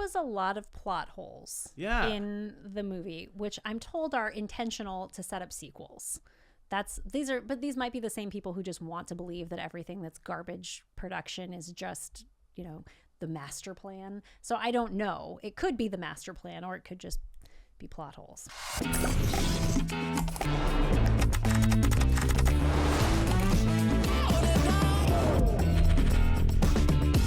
was a lot of plot holes in the movie, which I'm told are intentional to set up sequels. But these might be the same people who just want to believe that everything that's garbage production is just, the master plan. So I don't know. It could be the master plan, or it could just be plot holes.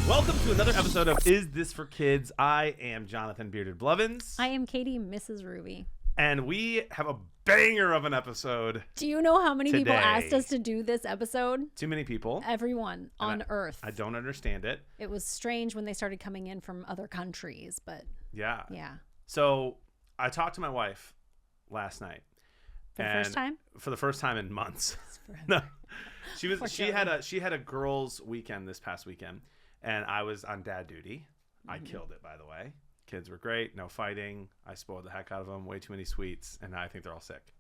Welcome to another episode of Is This for Kids? I am Jonathan Bearded Blevins. I am Katie MrsRuvi. And we have a banger of an episode. Do you know how many people today. asked us to do this episode? Too many people. Everyone on Earth. I don't understand it. It was strange when they started coming in from other countries, but yeah. Yeah. So I talked to my wife last night. For the first time? For the first time in months. No. She had a girls' weekend this past weekend, and I was on dad duty. I killed it, by the way. Kids were great, no fighting. I spoiled the heck out of them, way too many sweets, and I think they're all sick.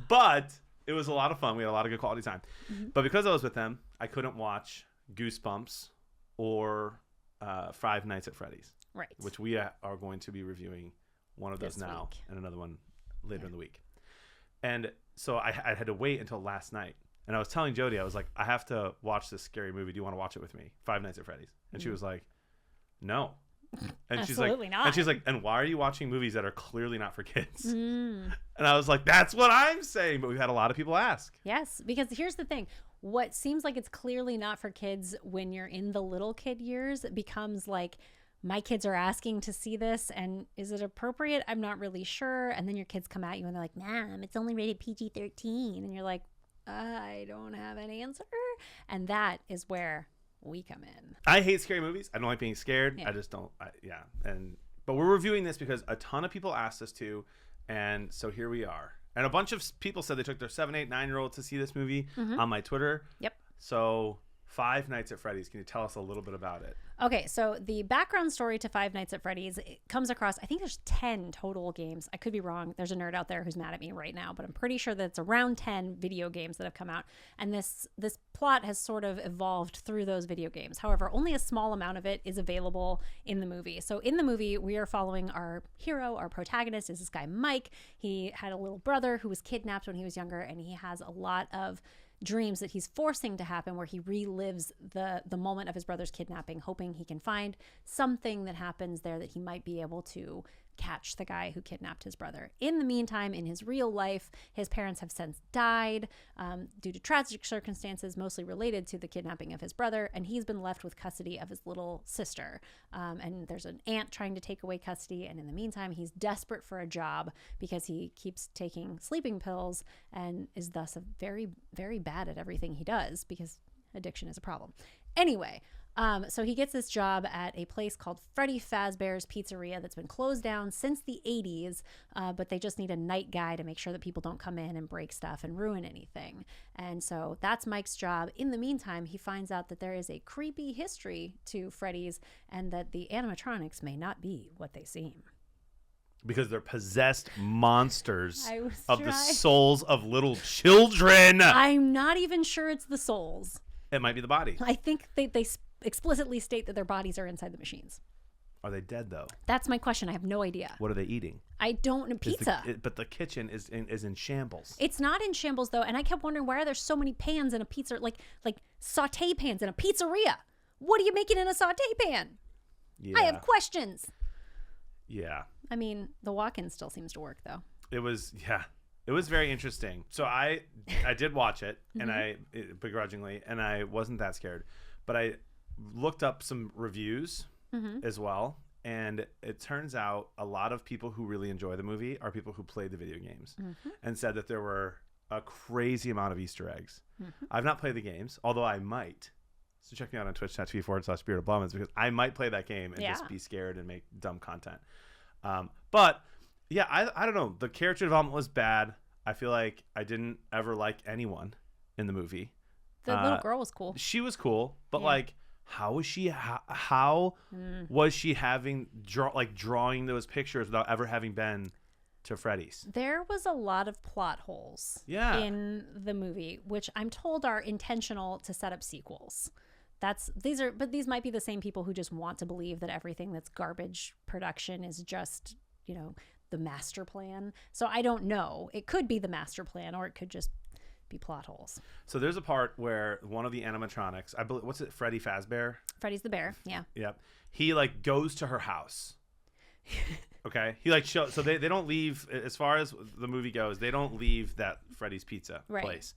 But it was a lot of fun. We had a lot of good quality time. But because I was with them, I couldn't watch Goosebumps or Five Nights at Freddy's, right? Which we are going to be reviewing one of those this now week. And another one later in the week. And so I had to wait until last night. And I was telling Jody, I was like, I have to watch this scary movie. Do you want to watch it with me? Five Nights at Freddy's. And she was like, no. And Absolutely not. And she's like, and why are you watching movies that are clearly not for kids? And I was like, that's what I'm saying. But we've had a lot of people ask. Yes, because here's the thing. What seems like it's clearly not for kids when you're in the little kid years becomes like, my kids are asking to see this, and is it appropriate? I'm not really sure. And then your kids come at you and they're like, Mom, it's only rated PG-13. And you're like, I don't have an answer. And that is where we come in. I hate scary movies. I don't like being scared. Yeah. I just don't. But we're reviewing this because a ton of people asked us to, and so here we are. And a bunch of people said they took their 7, 8, 9-year-old to see this movie on my Twitter. Yep. So Five Nights at Freddy's. Can you tell us a little bit about it? Okay, so the background story to Five Nights at Freddy's, it comes across, I think there's 10 total games. I could be wrong. There's a nerd out there who's mad at me right now, but I'm pretty sure that it's around 10 video games that have come out. And this plot has sort of evolved through those video games. However, only a small amount of it is available in the movie. So in the movie, we are following our hero, our protagonist is this guy, Mike. He had a little brother who was kidnapped when he was younger, and he has a lot of dreams that he's forcing to happen where he relives the moment of his brother's kidnapping, hoping he can find something that happens there that he might be able to catch the guy who kidnapped his brother. In the meantime, in his real life, his parents have since died due to tragic circumstances, mostly related to the kidnapping of his brother, and he's been left with custody of his little sister. And there's an aunt trying to take away custody, and in the meantime, he's desperate for a job because he keeps taking sleeping pills and is thus very, very bad at everything he does because addiction is a problem. Anyway, so he gets this job at a place called Freddy Fazbear's Pizzeria that's been closed down since the 80s, but they just need a night guy to make sure that people don't come in and break stuff and ruin anything. And so that's Mike's job. In the meantime, he finds out that there is a creepy history to Freddy's and that the animatronics may not be what they seem. Because they're possessed monsters of trying. the souls of little children. I'm not even sure it's the souls. It might be the body. I think they explicitly state that their bodies are inside the machines. Are they dead, though? That's my question. I have no idea. What are they eating? I don't know. Pizza. But the kitchen is in shambles. It's not in shambles, though. And I kept wondering, why are there so many pans in a pizza, like saute pans in a pizzeria? What are you making in a saute pan? Yeah. I have questions. Yeah. I mean, the walk-in still seems to work, though. It was very interesting. So I did watch it, and begrudgingly, and I wasn't that scared. But I looked up some reviews as well, and it turns out a lot of people who really enjoy the movie are people who played the video games and said that there were a crazy amount of Easter eggs. I've not played the games, although I might. So check me out on twitch.tv/Spirit of Blevins, because I might play that game and just be scared and make dumb content. But yeah, I don't know. The character development was bad. I feel like I didn't ever like anyone in the movie. The little girl was cool. She was cool, but like, how was she? How was she drawing those pictures without ever having been to Freddy's? There was a lot of plot holes in the movie, which I'm told are intentional to set up sequels. these might be the same people who just want to believe that everything that's garbage production is just, the master plan. So I don't know. It could be the master plan, or it could just be plot holes. So there's a part where one of the animatronics, I believe, what's it, Freddy Fazbear? Freddy's the bear. Yeah. Yep. He like goes to her house. Okay. He like so they don't leave, as far as the movie goes, they don't leave that Freddy's Pizza place.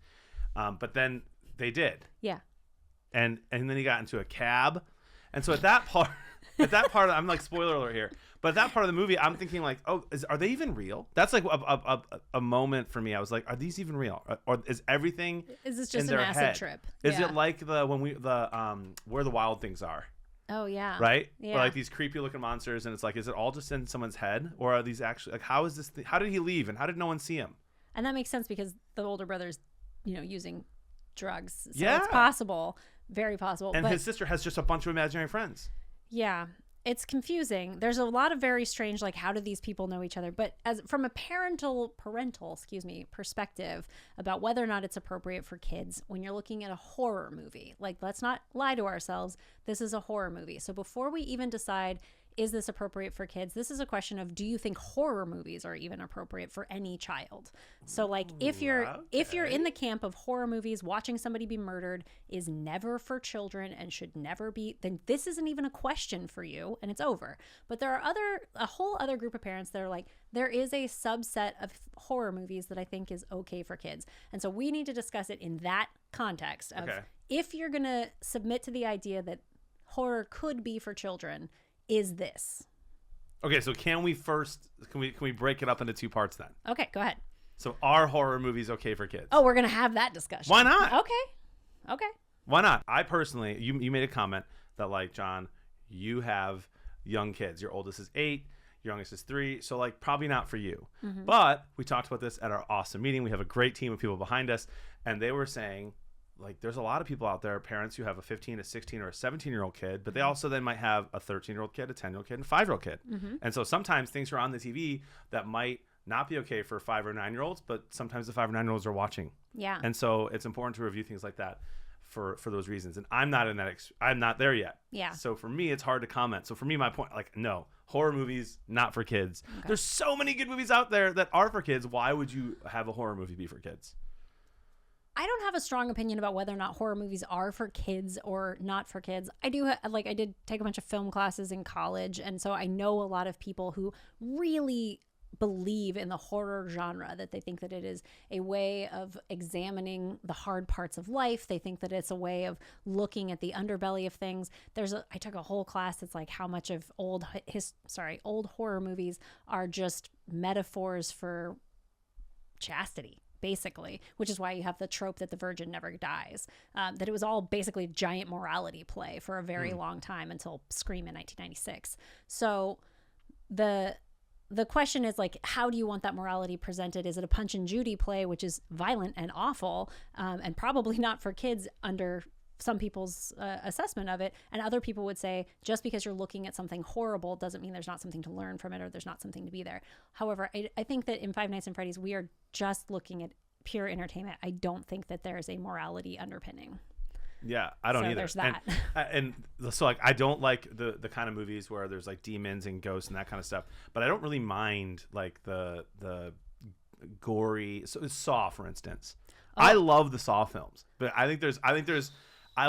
But then they did. Yeah. And then he got into a cab. And so at that part, I'm like, spoiler alert here. But at that part of the movie, I'm thinking like, are they even real? That's like a moment for me. I was like, are these even real? Or is everything Is this just in an their acid head? trip? Is it like where the wild things are? Oh yeah. Right? Yeah. Or like these creepy looking monsters, and it's like, is it all just in someone's head? Or are these actually like, how is this how did he leave, and how did no one see him? And that makes sense because the older brother's, using drugs. So Yeah. it's possible. Very possible. And but his sister has just a bunch of imaginary friends. yeah, it's confusing. There's a lot of very strange, like, how do these people know each other? But as from a parental perspective about whether or not it's appropriate for kids when you're looking at a horror movie, like, let's not lie to ourselves. This is a horror movie. So before we even decide, is this appropriate for kids? This is a question of, do you think horror movies are even appropriate for any child? So like, if you're in the camp of horror movies, watching somebody be murdered is never for children and should never be, then this isn't even a question for you, and it's over. But there are a whole other group of parents that are like, there is a subset of horror movies that I think is okay for kids. And so we need to discuss it in that context of, if you're going to submit to the idea that horror could be for children, is this. Okay, so can we break it up into two parts then? Okay, go ahead. So are horror movies okay for kids? Oh, we're going to have that discussion. Why not? Okay. Why not? I personally, you made a comment that like, John, you have young kids. Your oldest is 8, your youngest is 3, so like probably not for you. Mm-hmm. But we talked about this at our awesome meeting. We have a great team of people behind us, and they were saying, like, there's a lot of people out there, parents who have a 15, a 16, or a 17-year-old kid, but they also then might have a 13-year-old kid, a 10-year-old kid, and a 5-year-old kid. Mm-hmm. And so sometimes things are on the TV that might not be okay for 5 or 9-year-olds, but sometimes the 5 or 9-year-olds are watching. Yeah. And so it's important to review things like that for those reasons. And I'm not in that. I'm not there yet. Yeah. So for me, it's hard to comment. So for me, my point, like, no, horror movies, not for kids. Okay. There's so many good movies out there that are for kids. Why would you have a horror movie be for kids? I don't have a strong opinion about whether or not horror movies are for kids or not for kids. I did take a bunch of film classes in college, and so I know a lot of people who really believe in the horror genre, that they think that it is a way of examining the hard parts of life. They think that it's a way of looking at the underbelly of things. I took a whole class that's like how much of old horror movies are just metaphors for chastity, basically, which is why you have the trope that the virgin never dies. That it was all basically a giant morality play for a very long time until Scream in 1996. So the question is, like, how do you want that morality presented? Is it a Punch and Judy play, which is violent and awful, and probably not for kids under some people's assessment of it? And other people would say, just because you're looking at something horrible doesn't mean there's not something to learn from it, or there's not something to be there. However, I think that in Five Nights at Freddy's, we are just looking at pure entertainment. I don't think that there's a morality underpinning. Yeah, I don't either. There's that. And so, like, I don't like the kind of movies where there's like demons and ghosts and that kind of stuff. But I don't really mind like the gory. So Saw, for instance. Oh. I love the Saw films, but I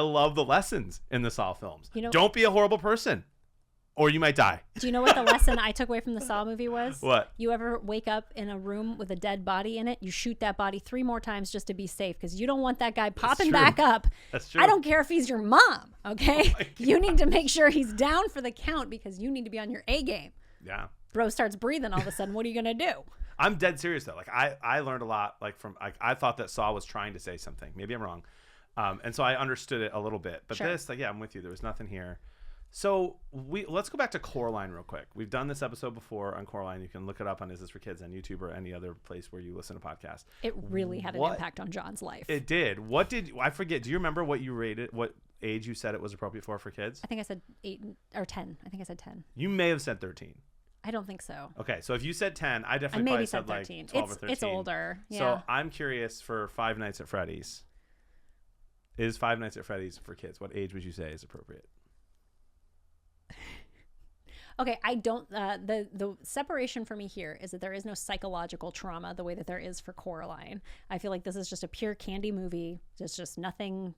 love the lessons in the Saw films. Don't be a horrible person, or you might die. Do you know what the lesson I took away from the Saw movie was? What? You ever wake up in a room with a dead body in it, you shoot that body 3 more times just to be safe, because you don't want that guy popping back up. That's true. I don't care if he's your mom, okay? You need to make sure he's down for the count, because you need to be on your A game. Yeah. Bro starts breathing all of a sudden. What are you going to do? I'm dead serious, though. Like, I learned a lot, like, from, like, I thought that Saw was trying to say something. Maybe I'm wrong. And so I understood it a little bit. But sure. This, like, yeah, I'm with you. There was nothing here. So let's go back to Coraline real quick. We've done this episode before on Coraline. You can look it up on Is This For Kids on YouTube or any other place where you listen to podcasts. It really had an impact on John's life. It did. I forget. Do you remember what you rated, what age you said it was appropriate for kids? I think I said 8 or 10. I think I said 10. You may have said 13. I don't think so. Okay, so if you said 10, I definitely maybe probably said said 13. Like 12 or 13. It's older. Yeah. So I'm curious for Five Nights at Freddy's. Is Five Nights at Freddy's for kids? What age would you say is appropriate? Okay, I don't. The separation for me here is that there is no psychological trauma the way that there is for Coraline. I feel like this is just a pure candy movie. There's just nothing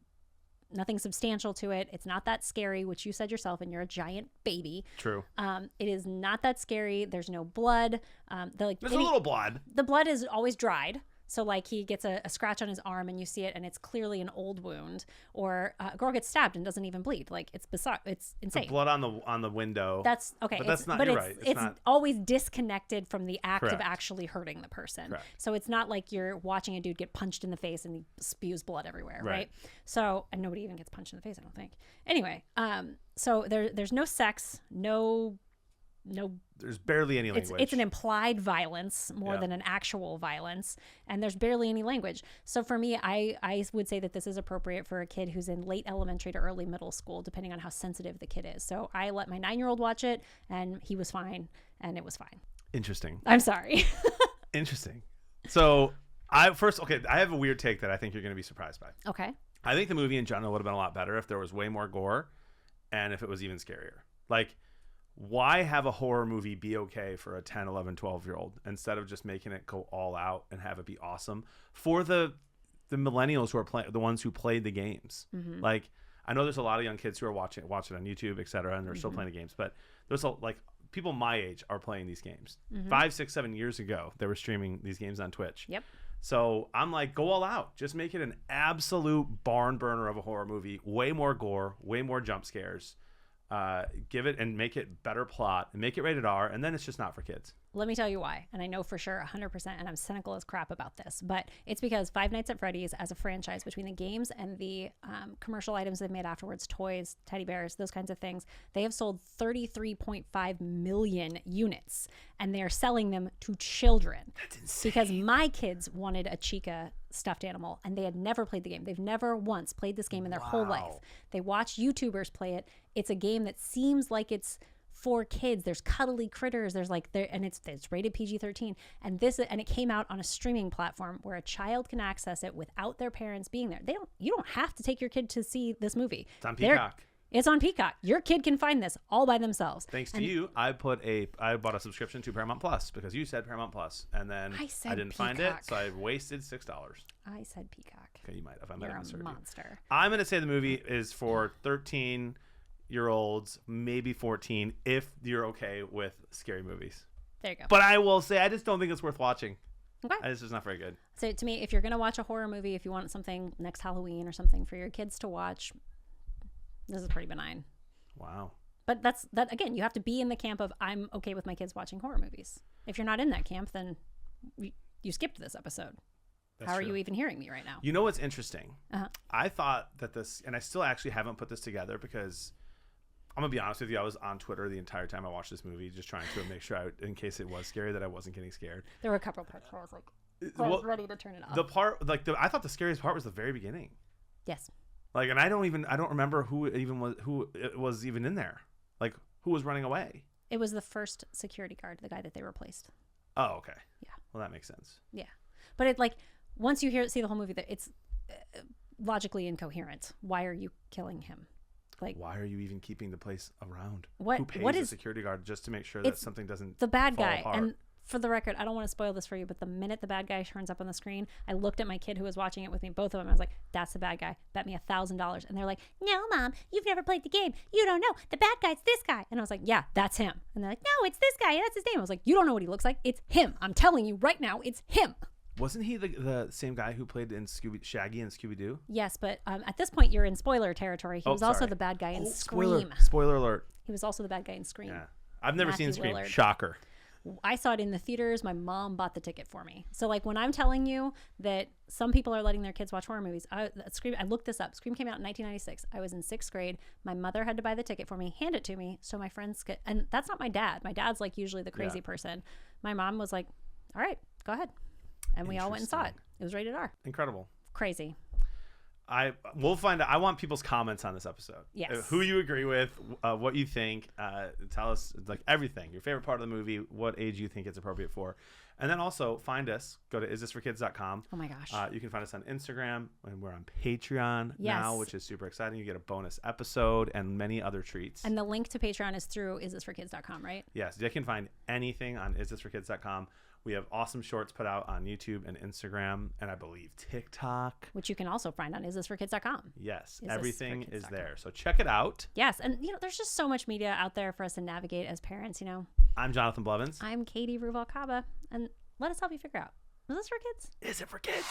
substantial to it. It's not that scary, which you said yourself, and you're a giant baby. True. It is not that scary. There's no blood. There's a little blood. The blood is always dried. So like he gets a scratch on his arm and you see it and it's clearly an old wound, or a girl gets stabbed and doesn't even bleed. Like it's bizarre. It's insane. The blood on the window. That's okay. But that's not. But you're right. It's not always disconnected from the act Correct. of actually hurting the person. Correct. So it's not like you're watching a dude get punched in the face and he spews blood everywhere, right? Right. So, and nobody even gets punched in the face, I don't think. Anyway, so there's no sex, no. There's barely any language. It's an implied violence more Yeah. than an actual violence, and there's barely any language. So for me, I would say that this is appropriate for a kid who's in late elementary to early middle school, depending on how sensitive the kid is. So I let my 9-year-old watch it, and he was fine, and it was fine. Interesting. I'm sorry. Interesting. So I have a weird take that I think you're going to be surprised by. Okay. I think the movie in general would have been a lot better if there was way more gore and if it was even scarier. Like, why have a horror movie be okay for a 10, 11, 12-year-old instead of just making it go all out and have it be awesome for the millennials who are playing, the ones who played the games? Mm-hmm. Like, I know there's a lot of young kids who are watching on YouTube, etc., and they're still playing the games, but there's people my age are playing these games. 5, 6, 7 years ago, they were streaming these games on Twitch. Yep. So I'm like, go all out. Just make it an absolute barn burner of a horror movie. Way more gore, way more jump scares. Give it and make it better plot and make it rated R, and then it's just not for kids. Let me tell you why. And I know for sure 100%, and I'm cynical as crap about this, but it's because Five Nights at Freddy's as a franchise, between the games and the commercial items they've made afterwards, toys, teddy bears, those kinds of things, they have sold 33.5 million units, and they are selling them to children. That's insane. Because my kids wanted a Chica stuffed animal, and they had never played the game. They've never once played this game in their whole life. They watch YouTubers play it. It's a game that seems like it's for kids. There's cuddly critters. And it's rated PG-13. And it came out on a streaming platform where a child can access it without their parents being there. You don't have to take your kid to see this movie. It's on Peacock. It's on Peacock. Your kid can find this all by themselves. Thanks to you, I bought a subscription to Paramount Plus because you said Paramount Plus, and then I didn't find it, so I wasted $6. I said Peacock. Okay, you might have. I might You're have a monster. I'm going to say the movie is for 13-year-olds, maybe 14, if you're okay with scary movies. There you go. But I will say, I just don't think it's worth watching. Okay. It's just not very good. So to me, if you're going to watch a horror movie, if you want something next Halloween or something for your kids to watch, this is pretty benign. Wow. But that again, you have to be in the camp of I'm okay with my kids watching horror movies. If you're not in that camp, then you skipped this episode. That's How are true. you even hearing me right now? You know what's interesting? Uh-huh. I thought that this, and I still actually haven't put this together because I'm going to be honest with you, I was on Twitter the entire time I watched this movie, just trying to make sure, in case it was scary, that I wasn't getting scared. There were a couple parts where I was ready to turn it off. The part, I thought the scariest part was the very beginning. Yes. And I don't remember who it was even in there. Like, who was running away? It was the first security guard, the guy that they replaced. Oh, okay. Yeah. Well, that makes sense. Yeah. But once you see the whole movie, that it's logically incoherent. Why are you killing him? Why are you even keeping the place around? Who pays the security guard just to make sure that something doesn't the bad fall guy apart? And for the record, I don't want to spoil this for you, but the minute the bad guy turns up on the screen, I looked at my kid who was watching it with me, both of them. I was like, that's the bad guy. Bet me $1,000. And they're like, no, Mom, you've never played the game. You don't know. The bad guy's this guy. And I was like, yeah, that's him. And they're like, no, it's this guy. That's his name. I was like, you don't know what he looks like. It's him. I'm telling you right now, it's him. Wasn't he the same guy who played in Shaggy and Scooby-Doo? Yes, but at this point, you're in spoiler territory. He was also the bad guy in Scream. Spoiler alert. He was also the bad guy in Scream. Yeah. I've never Matthew seen Scream. Lillard. Shocker. I saw it in the theaters. My mom bought the ticket for me. So when I'm telling you that some people are letting their kids watch horror movies, I looked this up. Scream came out in 1996. I was in 6th grade. My mother had to buy the ticket for me, hand it to me, so my friends could. And that's not my dad. My dad's usually the crazy person. My mom was like, all right, go ahead. And we all went and saw it. It was rated R. Incredible. Crazy. we'll find out. I want people's comments on this episode. Yes. Who you agree with, what you think. Tell us like everything. Your favorite part of the movie, what age you think it's appropriate for. And then also find us. Go to isthisforkids.com. Oh my gosh. You can find us on Instagram, and we're on Patreon now, which is super exciting. You get a bonus episode and many other treats. And the link to Patreon is through isthisforkids.com, right? Yes, you can find anything on isthisforkids.com. We have awesome shorts put out on YouTube and Instagram, and I believe TikTok, which you can also find on isthisforkids.com. Yes, everything is there. So check it out. Yes, and there's just so much media out there for us to navigate as parents. I'm Jonathan Blevins. I'm Katie Ruvi, and let us help you figure out: is this for kids? Is it for kids?